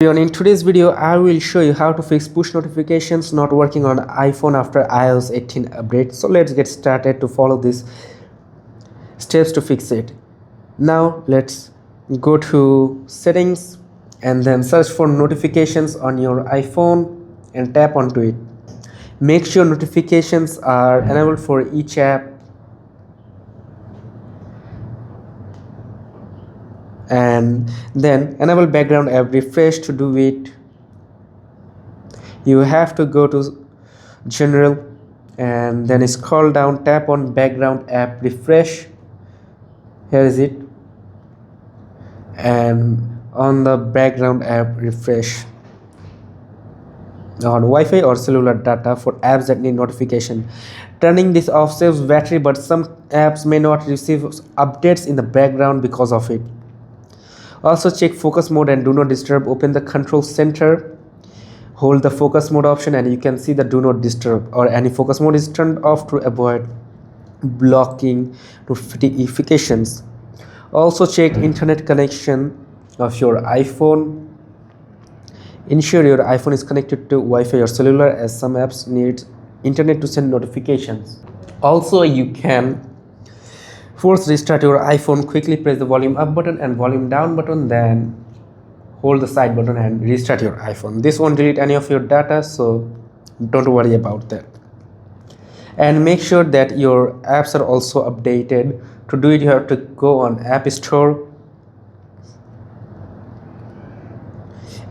In today's video, I will show you how to fix push notifications not working on iPhone after iOS 18 update. So let's get started to follow these steps to fix it. Now let's go to settings and then search for notifications on your iPhone and tap onto it. Make sure notifications are enabled for each app and then enable background app refresh. To do it, you have to go to general and then scroll down, tap on background app refresh. Here is it, and on the background app refresh on Wi-Fi or cellular data for apps that need notification. Turning this off saves battery, but some apps may not receive updates in the background because of it. Also check focus mode and do not disturb. Open the control center, hold the focus mode option, and you can see the do not disturb or any focus mode is turned off to avoid blocking notifications. Also check internet connection of your iPhone. Ensure your iPhone is connected to Wi-Fi or cellular, as some apps need internet to send notifications. Also, you can force restart your iPhone. Quickly press the volume up button and volume down button, then hold the side button and restart your iPhone. This won't delete any of your data, so don't worry about that. And make sure that your apps are also updated. To do it, you have to go on App Store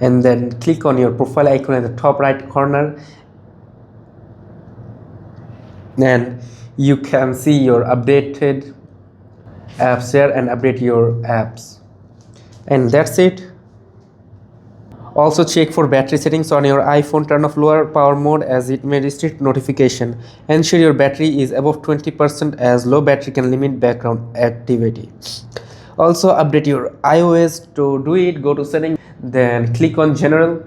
and then click on your profile icon at the top right corner, and you can see your updated apps here and update your apps, and that's it. Also check for battery settings on your iPhone. Turn off lower power mode as it may restrict notification. Ensure your battery is above 20%, as low battery can limit background activity. Also update your iOS. To do it, go to settings, then click on general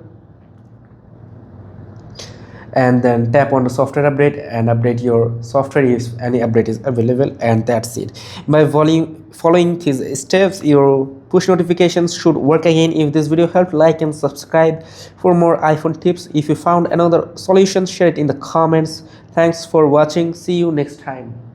and then tap on the software update and update your software if any update is available, and that's it. By following these steps, your push notifications should work again. If this video helped, like and subscribe for more iPhone tips. If you found another solution, share it in the comments. Thanks for watching. See you next time.